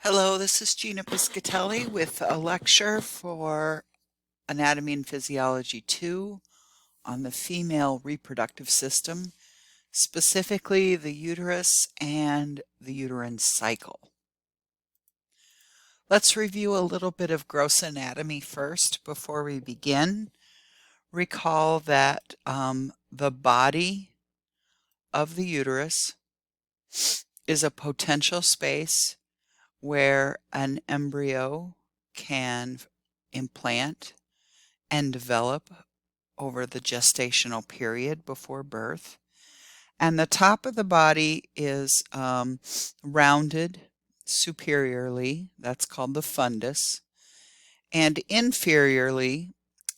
Hello, this is Gina Piscatelli with a lecture for Anatomy and Physiology 2 on the female reproductive system, specifically the uterus and the uterine cycle. Let's review a little bit of gross anatomy first before we begin. Recall that the body of the uterus is a potential space where an embryo can implant and develop over the gestational period before birth. And the top of the body is rounded superiorly, that's called the fundus, and inferiorly,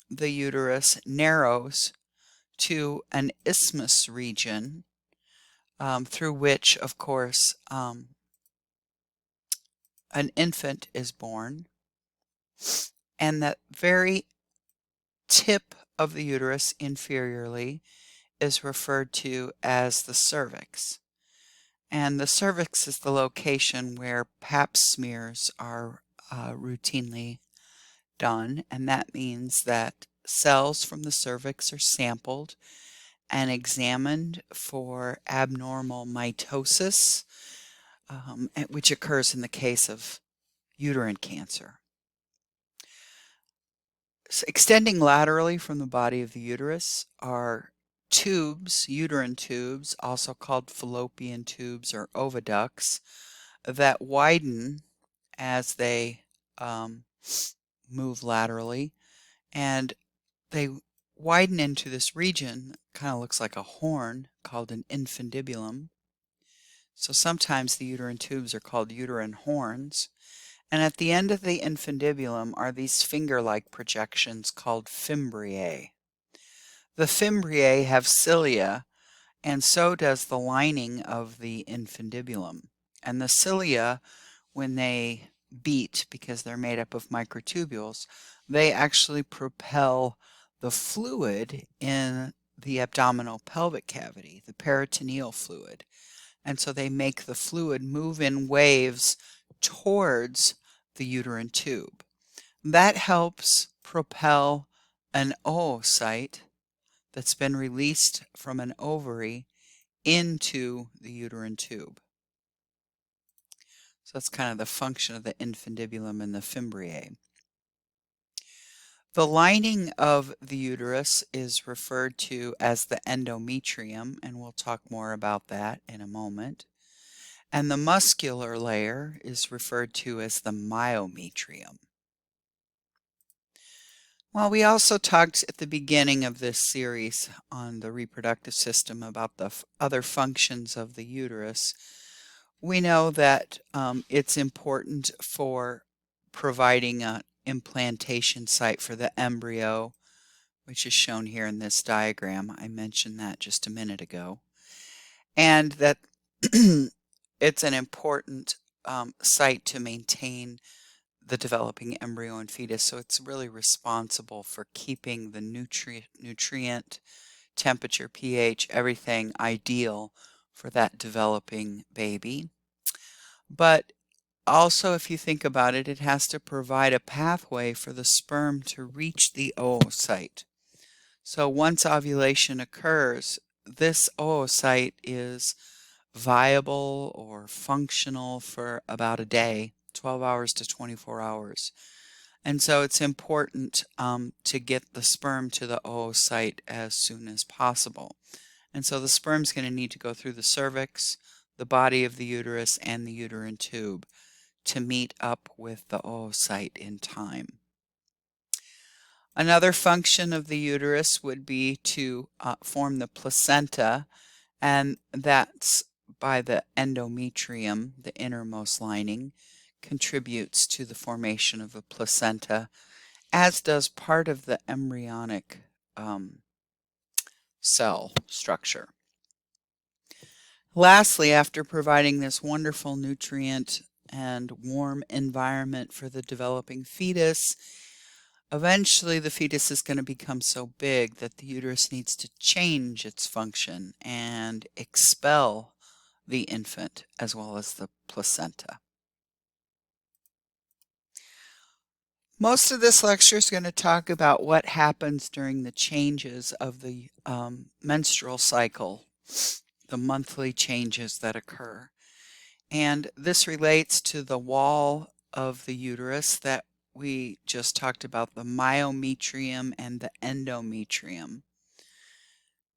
the uterus narrows to an isthmus region through which, of course, an infant is born, and that very tip of the uterus inferiorly is referred to as the cervix. And the cervix is the location where pap smears are routinely done, and that means that cells from the cervix are sampled and examined for abnormal mitosis, which occurs in the case of uterine cancer. So extending laterally from the body of the uterus are tubes, uterine tubes, also called fallopian tubes or oviducts, that widen as they move laterally, and they widen into this region, kind of looks like a horn, called an infundibulum. So sometimes the uterine tubes are called uterine horns. And at the end of the infundibulum are these finger-like projections called fimbriae. The fimbriae have cilia, and so does the lining of the infundibulum. And the cilia, when they beat, because they're made up of microtubules, they actually propel the fluid in the abdominal pelvic cavity, the peritoneal fluid. And so they make the fluid move in waves towards the uterine tube. That helps propel an oocyte that's been released from an ovary into the uterine tube. So that's kind of the function of the infundibulum and the fimbriae. The lining of the uterus is referred to as the endometrium, and we'll talk more about that in a moment. And the muscular layer is referred to as the myometrium. Well, we also talked at the beginning of this series on the reproductive system about the other functions of the uterus. We know that it's important for providing an implantation site for the embryo, which is shown here in this diagram. I mentioned that just a minute ago. And that it's an important site to maintain the developing embryo and fetus, so it's really responsible for keeping the nutrient, temperature, pH, everything ideal for that developing baby. But also, if you think about it, it has to provide a pathway for the sperm to reach the oocyte. So once ovulation occurs, this oocyte is viable or functional for about a day, 12 hours to 24 hours. And so it's important to get the sperm to the oocyte as soon as possible. And so the sperm's going to need to go through the cervix, the body of the uterus, and the uterine tube to meet up with the oocyte in time. Another function of the uterus would be to form the placenta, and that's by the endometrium, the innermost lining, contributes to the formation of a placenta, as does part of the embryonic cell structure. Lastly, after providing this wonderful nutrient and warm environment for the developing fetus, eventually the fetus is going to become so big that the uterus needs to change its function and expel the infant as well as the placenta. Most of this lecture is going to talk about what happens during the changes of the menstrual cycle, the monthly changes that occur. And this relates to the wall of the uterus that we just talked about, the myometrium and the endometrium.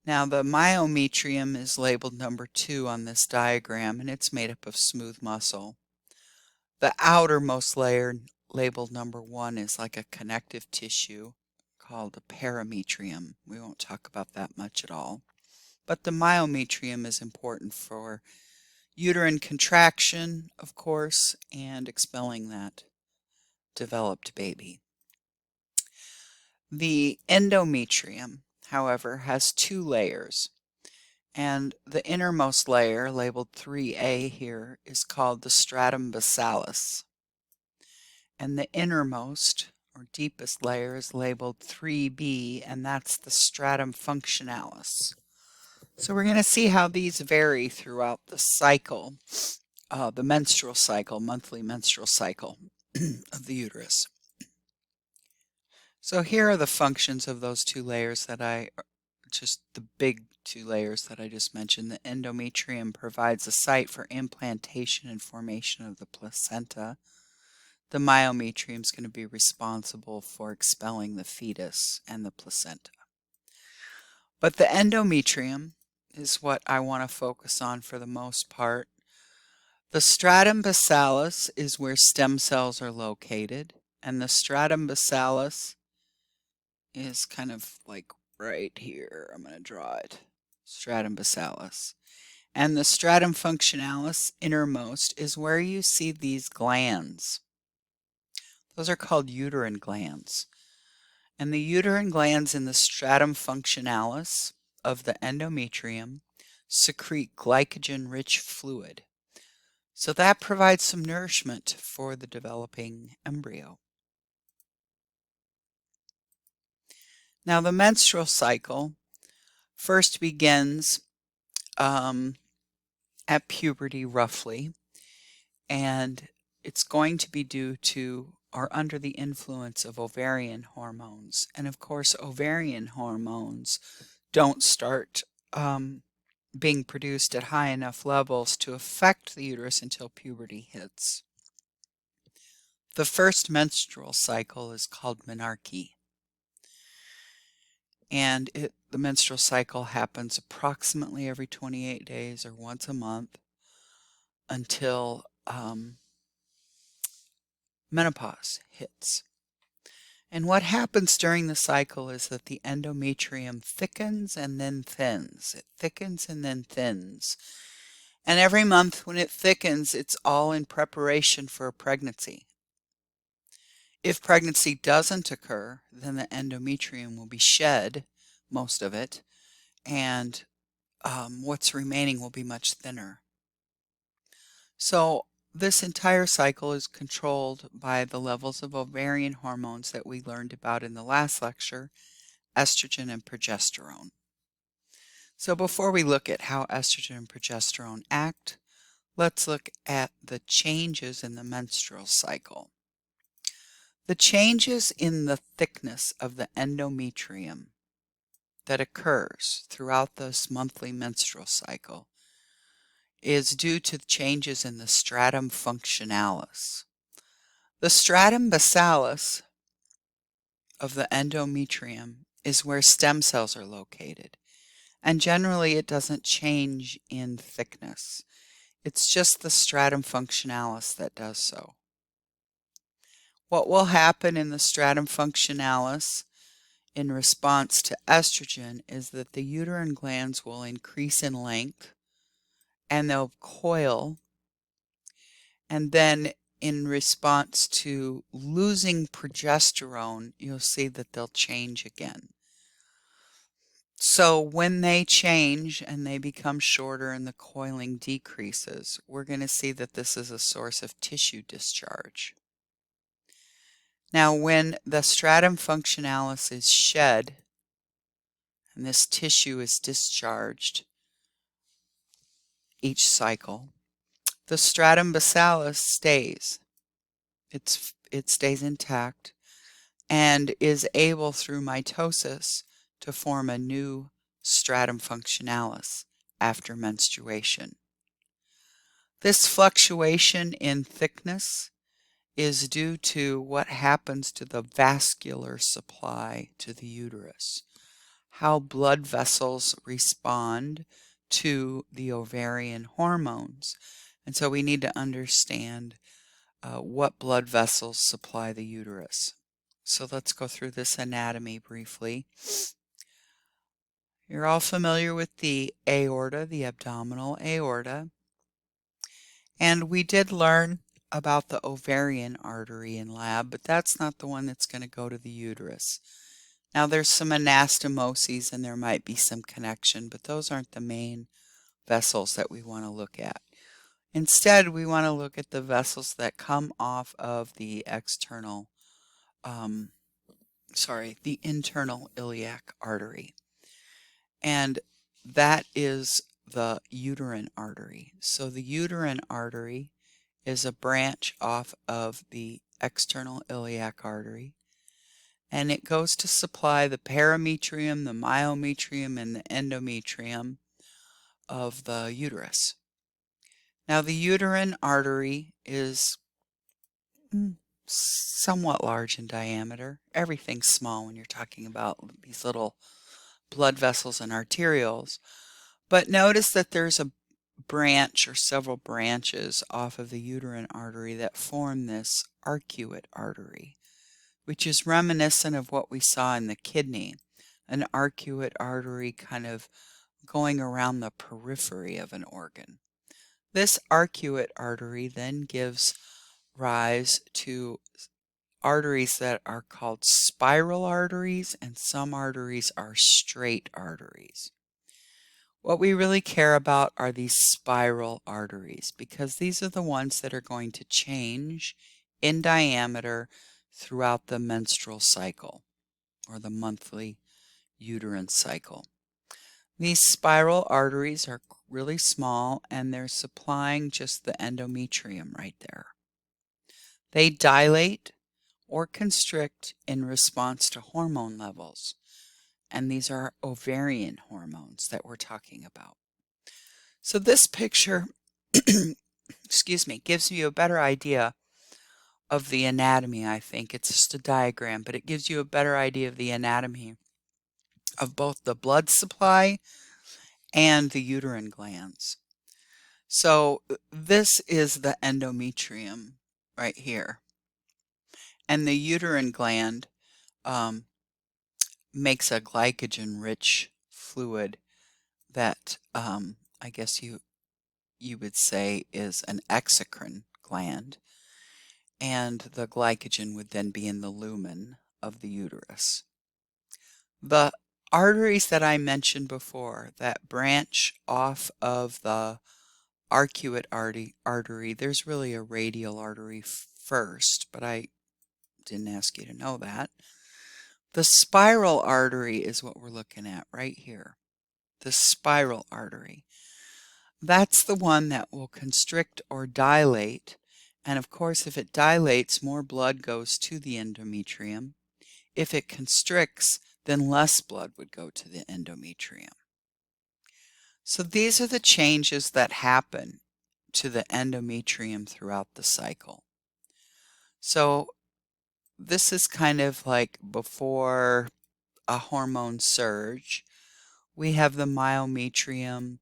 Now the myometrium is labeled number 2 on this diagram, and it's made up of smooth muscle. The outermost layer, labeled number 1, is like a connective tissue called the perimetrium. We won't talk about that much at all. But the myometrium is important for uterine contraction, of course, and expelling that developed baby. The endometrium, however, has 2 layers. And the innermost layer, labeled 3A here, is called the stratum bassalis. And the innermost, or deepest layer, is labeled 3B, and that's the stratum functionalis. So we're going to see how these vary throughout the cycle, the menstrual cycle, monthly menstrual cycle of the uterus. So here are the functions of those 2 layers that just the big 2 layers that I just mentioned. The endometrium provides a site for implantation and formation of the placenta. The myometrium is going to be responsible for expelling the fetus and the placenta. But the endometrium is what I want to focus on for the most part. The stratum bassalis is where stem cells are located, and the stratum bassalis is kind of like right here. I'm going to draw it. Stratum bassalis. And the stratum functionalis, innermost, is where you see these glands. Those are called uterine glands. And the uterine glands in the stratum functionalis of the endometrium secrete glycogen-rich fluid. So that provides some nourishment for the developing embryo. Now the menstrual cycle first begins at puberty roughly, and it's going to be due to or under the influence of ovarian hormones. And of course, ovarian hormones don't start being produced at high enough levels to affect the uterus until puberty hits. The first menstrual cycle is called menarche. And the menstrual cycle happens approximately every 28 days or once a month until menopause hits. And what happens during the cycle is that the endometrium thickens and then thins. It thickens and then thins. And every month when it thickens, it's all in preparation for a pregnancy. If pregnancy doesn't occur, then the endometrium will be shed, most of it, and what's remaining will be much thinner. So this entire cycle is controlled by the levels of ovarian hormones that we learned about in the last lecture, estrogen and progesterone. So before we look at how estrogen and progesterone act, let's look at the changes in the menstrual cycle. The changes in the thickness of the endometrium that occurs throughout this monthly menstrual cycle is due to changes in the stratum functionalis. The stratum bassalis of the endometrium is where stem cells are located, and generally it doesn't change in thickness. It's just the stratum functionalis that does so. What will happen in the stratum functionalis in response to estrogen is that the uterine glands will increase in length and they'll coil, and then in response to losing progesterone, you'll see that they'll change again. So when they change and they become shorter and the coiling decreases, we're going to see that this is a source of tissue discharge. Now when the stratum functionalis is shed and this tissue is discharged each cycle, the stratum bassalis stays. It stays intact, and is able through mitosis to form a new stratum functionalis after menstruation. This fluctuation in thickness is due to what happens to the vascular supply to the uterus, how blood vessels respond to the ovarian hormones. And so we need to understand what blood vessels supply the uterus. So let's go through this anatomy briefly. You're all familiar with the aorta, the abdominal aorta. And we did learn about the ovarian artery in lab, but that's not the one that's going to go to the uterus. Now there's some anastomoses and there might be some connection, but those aren't the main vessels that we want to look at. Instead, we want to look at the vessels that come off of the the internal iliac artery. And that is the uterine artery. So the uterine artery is a branch off of the external iliac artery, and it goes to supply the parametrium, the myometrium, and the endometrium of the uterus. Now the uterine artery is somewhat large in diameter. Everything's small when you're talking about these little blood vessels and arterioles. But notice that there's a branch or several branches off of the uterine artery that form this arcuate artery, which is reminiscent of what we saw in the kidney, an arcuate artery kind of going around the periphery of an organ. This arcuate artery then gives rise to arteries that are called spiral arteries, and some arteries are straight arteries. What we really care about are these spiral arteries, because these are the ones that are going to change in diameter throughout the menstrual cycle or the monthly uterine cycle. These spiral arteries are really small and they're supplying just the endometrium right there. They dilate or constrict in response to hormone levels, and these are ovarian hormones that we're talking about. So this picture excuse me, gives you a better idea of the anatomy, I think. It's just a diagram, but it gives you a better idea of the anatomy of both the blood supply and the uterine glands. So this is the endometrium right here. And the uterine gland makes a glycogen-rich fluid that I guess you would say is an exocrine gland. And the glycogen would then be in the lumen of the uterus. The arteries that I mentioned before that branch off of the arcuate artery, there's really a radial artery first, but I didn't ask you to know that. The spiral artery is what we're looking at right here. The spiral artery. That's the one that will constrict or dilate. And of course, if it dilates, more blood goes to the endometrium. If it constricts, then less blood would go to the endometrium. So these are the changes that happen to the endometrium throughout the cycle. So this is kind of like before a hormone surge. We have the myometrium,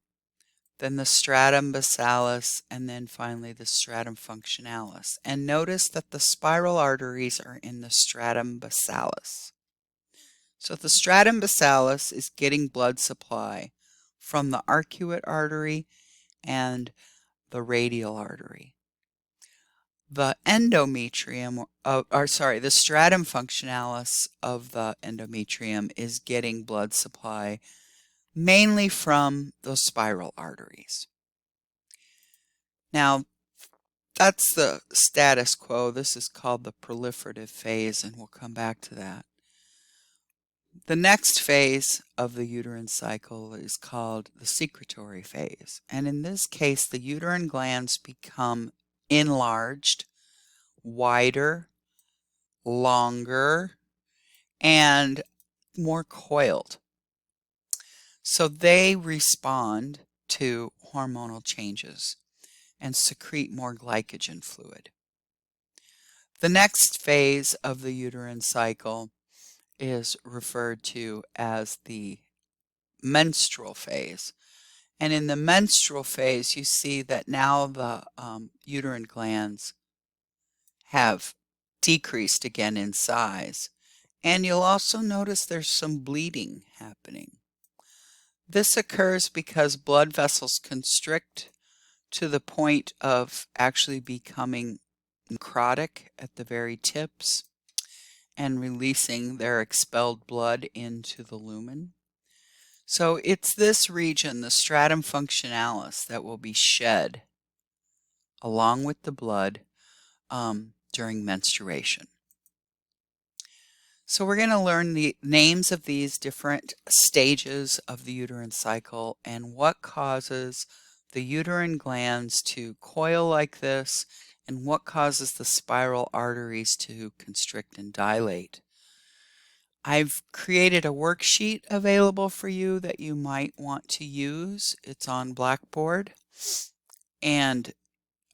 then the stratum basalis, and then finally the stratum functionalis. And notice that the spiral arteries are in the stratum basalis. So the stratum basalis is getting blood supply from the arcuate artery and the radial artery. The endometrium, the stratum functionalis of the endometrium is getting blood supply mainly from those spiral arteries. Now, that's the status quo. This is called the proliferative phase, and we'll come back to that. The next phase of the uterine cycle is called the secretory phase. And in this case, the uterine glands become enlarged, wider, longer, and more coiled. So they respond to hormonal changes and secrete more glycogen fluid. The next phase of the uterine cycle is referred to as the menstrual phase. And in the menstrual phase, you see that now the uterine glands have decreased again in size. And you'll also notice there's some bleeding happening. This occurs because blood vessels constrict to the point of actually becoming necrotic at the very tips and releasing their expelled blood into the lumen. So it's this region, the stratum functionalis, that will be shed along with the blood during menstruation. So we're going to learn the names of these different stages of the uterine cycle and what causes the uterine glands to coil like this and what causes the spiral arteries to constrict and dilate. I've created a worksheet available for you that you might want to use. It's on Blackboard, and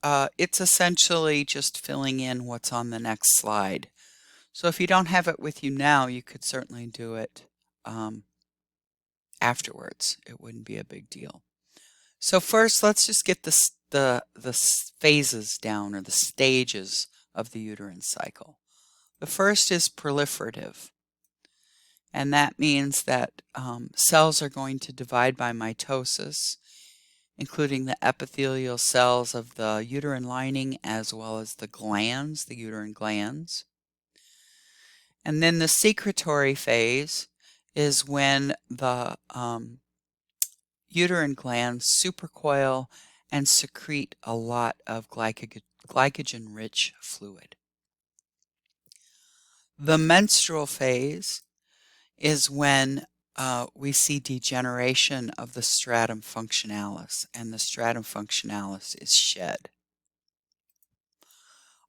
it's essentially just filling in what's on the next slide. So if you don't have it with you now, you could certainly do it afterwards. It wouldn't be a big deal. So first, let's just get the phases down, or the stages of the uterine cycle. The first is proliferative. And that means that cells are going to divide by mitosis, including the epithelial cells of the uterine lining as well as the glands, the uterine glands. And then the secretory phase is when the uterine glands supercoil and secrete a lot of glycogen-rich fluid. The menstrual phase is when we see degeneration of the stratum functionalis, and the stratum functionalis is shed.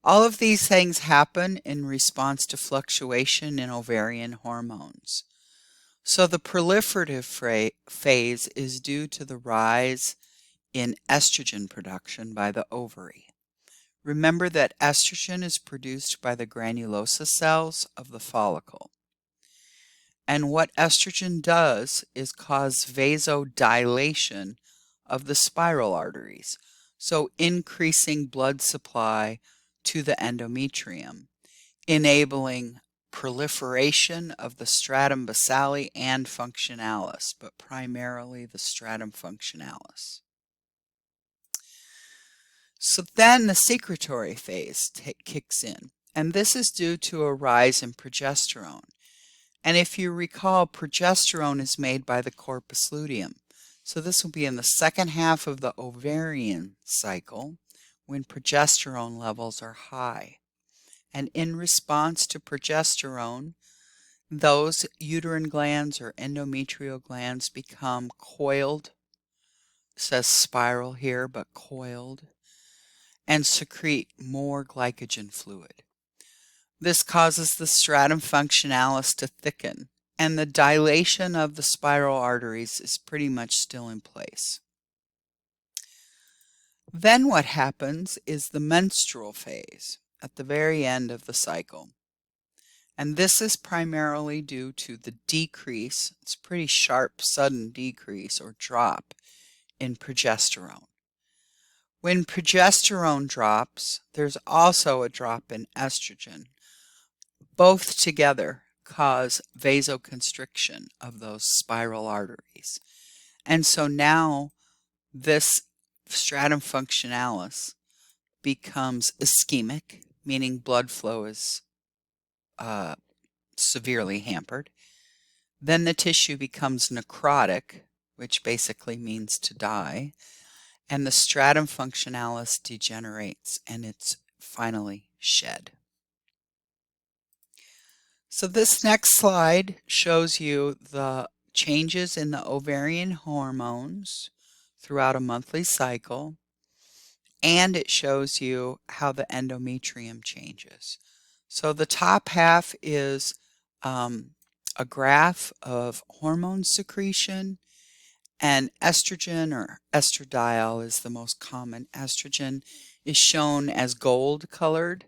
All of these things happen in response to fluctuation in ovarian hormones. So the proliferative phase is due to the rise in estrogen production by the ovary. Remember that estrogen is produced by the granulosa cells of the follicle. And what estrogen does is cause vasodilation of the spiral arteries, so increasing blood supply to the endometrium, enabling proliferation of the stratum basale and functionalis, but primarily the stratum functionalis. So then the secretory phase kicks in, and this is due to a rise in progesterone. And if you recall, progesterone is made by the corpus luteum. So this will be in the second half of the ovarian cycle when progesterone levels are high. And in response to progesterone, those uterine glands or endometrial glands become coiled. It says spiral here, but coiled, and secrete more glycogen fluid. This causes the stratum functionalis to thicken, and the dilation of the spiral arteries is pretty much still in place. Then what happens is the menstrual phase at the very end of the cycle. And this is primarily due to the decrease, it's a pretty sharp, sudden decrease or drop in progesterone. When progesterone drops, there's also a drop in estrogen. Both together cause vasoconstriction of those spiral arteries. And so now this stratum functionalis becomes ischemic, meaning blood flow is severely hampered. Then the tissue becomes necrotic, which basically means to die, and the stratum functionalis degenerates and it's finally shed. So this next slide shows you the changes in the ovarian hormones throughout a monthly cycle, and it shows you how the endometrium changes. So the top half is a graph of hormone secretion, and estrogen, or estradiol is the most common estrogen, is shown as gold colored,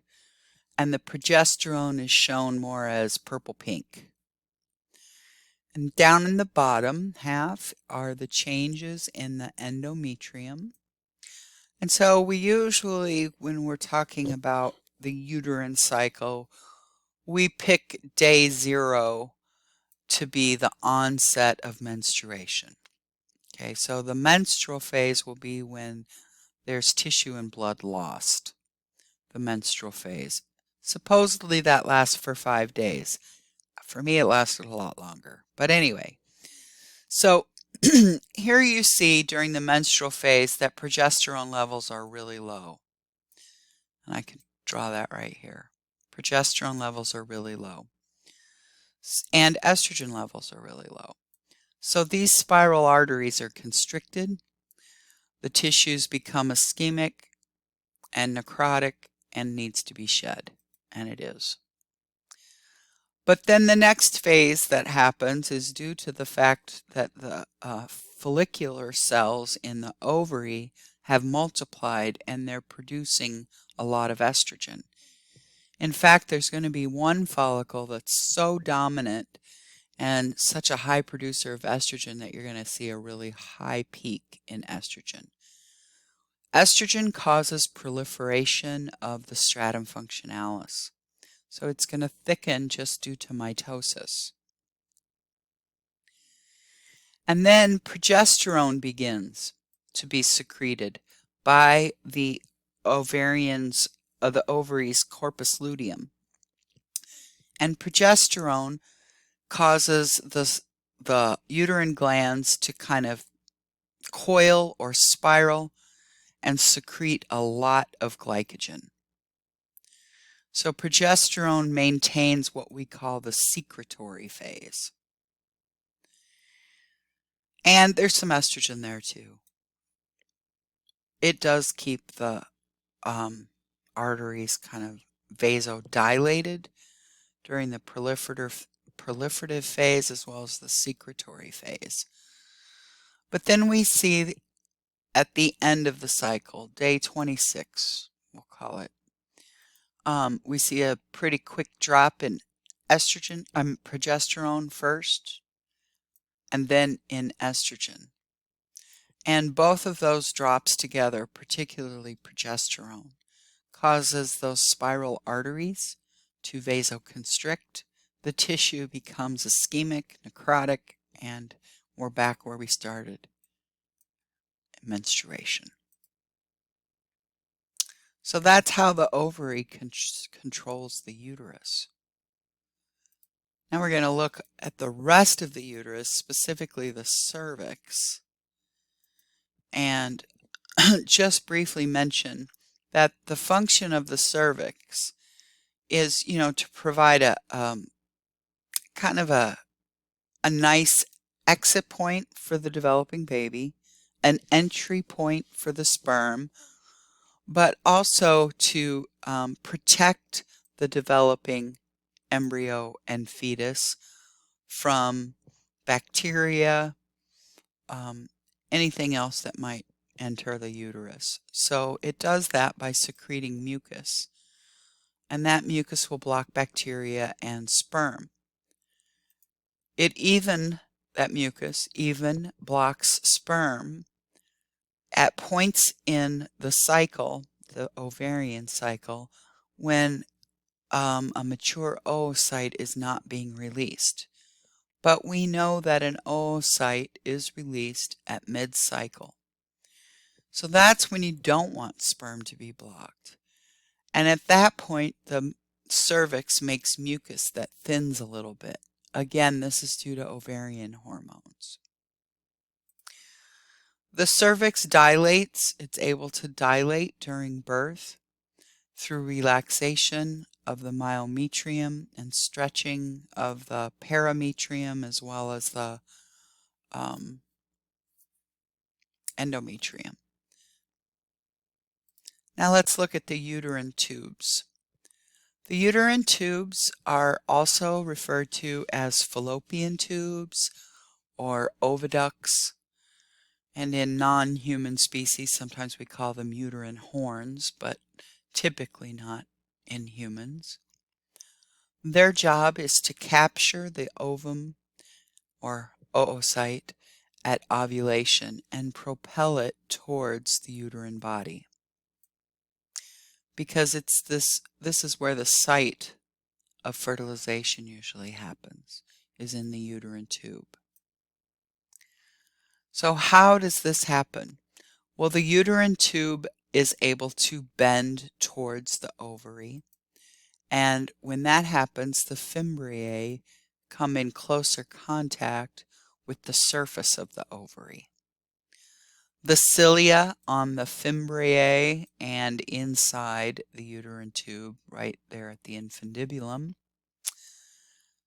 and the progesterone is shown more as purple pink. And down in the bottom half are the changes in the endometrium. And so we usually, when we're talking about the uterine cycle, we pick day 0 to be the onset of menstruation. Okay, so the menstrual phase will be when there's tissue and blood lost, the menstrual phase. Supposedly that lasts for 5 days. For me, it lasted a lot longer. But anyway, so here you see during the menstrual phase that progesterone levels are really low. And I can draw that right here. Progesterone levels are really low. And estrogen levels are really low. So these spiral arteries are constricted. The tissues become ischemic and necrotic and needs to be shed. And it is. But then the next phase that happens is due to the fact that the follicular cells in the ovary have multiplied and they're producing a lot of estrogen. In fact, there's going to be one follicle that's so dominant and such a high producer of estrogen that you're going to see a really high peak in estrogen. Estrogen causes proliferation of the stratum functionalis. So it's going to thicken just due to mitosis. And then progesterone begins to be secreted by the ovaries corpus luteum. And progesterone causes the uterine glands to kind of coil or spiral and secrete a lot of glycogen. So progesterone maintains what we call the secretory phase. And there's some estrogen there too. It does keep the arteries kind of vasodilated during the proliferative phase as well as the secretory phase. But then we see at the end of the cycle, day 26, we'll call it, we see a pretty quick drop in progesterone first, and then in estrogen. And both of those drops together, particularly progesterone, causes those spiral arteries to vasoconstrict. The tissue becomes ischemic, necrotic, and we're back where we started, menstruation. So that's how the ovary controls the uterus. Now we're going to look at the rest of the uterus, specifically the cervix, and just briefly mention that the function of the cervix is, to provide a kind of a nice exit point for the developing baby, an entry point for the sperm, but also to protect the developing embryo and fetus from bacteria, anything else that might enter the uterus. So it does that by secreting mucus, and that mucus will block bacteria and sperm. That mucus even blocks sperm at points in the cycle, the ovarian cycle, when a mature oocyte is not being released. But we know that an oocyte is released at mid-cycle. So that's when you don't want sperm to be blocked. And at that point, the cervix makes mucus that thins a little bit. Again, this is due to ovarian hormones. The cervix dilates. It's able to dilate during birth through relaxation of the myometrium and stretching of the parametrium as well as the endometrium. Now let's look at the uterine tubes. The uterine tubes are also referred to as fallopian tubes or oviducts, and in non-human species sometimes we call them uterine horns, but typically not in humans. Their job is to capture the ovum or oocyte at ovulation and propel it towards the uterine body. Because this is where the site of fertilization usually happens, is in the uterine tube. So how does this happen? Well, the uterine tube is able to bend towards the ovary, and when that happens, the fimbriae come in closer contact with the surface of the ovary. The cilia on the fimbriae and inside the uterine tube, right there at the infundibulum,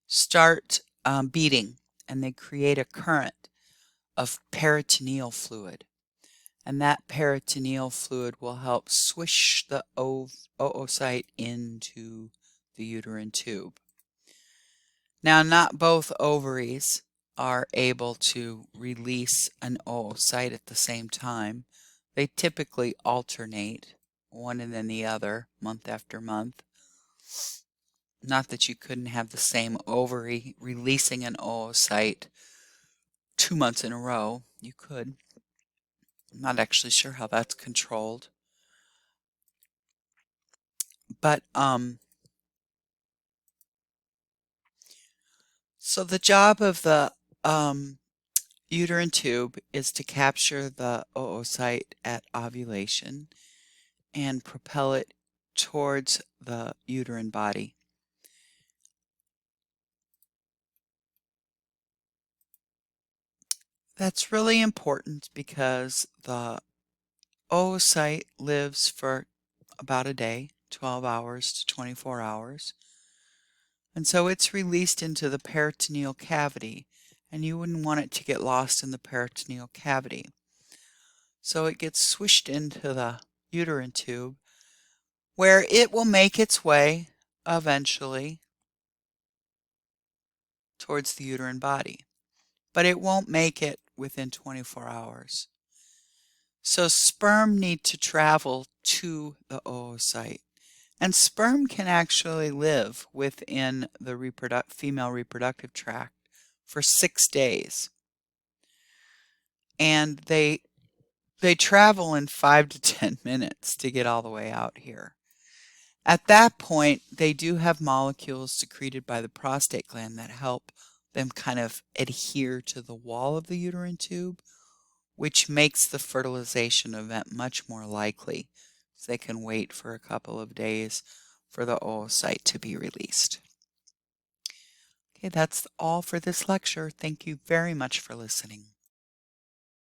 start beating, and they create a current of peritoneal fluid. And that peritoneal fluid will help swish the oocyte into the uterine tube. Now, not both ovaries are able to release an oocyte at the same time. They typically alternate, one and then the other, month after month. Not that you couldn't have the same ovary releasing an oocyte 2 months in a row. You could. I'm not actually sure how that's controlled. But so the job of the uterine tube is to capture the oocyte at ovulation and propel it towards the uterine body. That's really important because the oocyte lives for about a day, 12 hours to 24 hours. And so it's released into the peritoneal cavity, and you wouldn't want it to get lost in the peritoneal cavity. So it gets swished into the uterine tube, where it will make its way eventually towards the uterine body, but it won't make it within 24 hours. So sperm need to travel to the oocyte, and sperm can actually live within the female reproductive tract for 6 days. And they travel in 5 to 10 minutes to get all the way out here. At that point, they do have molecules secreted by the prostate gland that help them kind of adhere to the wall of the uterine tube, which makes the fertilization event much more likely. So they can wait for a couple of days for the oocyte to be released. Okay, that's all for this lecture. Thank you very much for listening.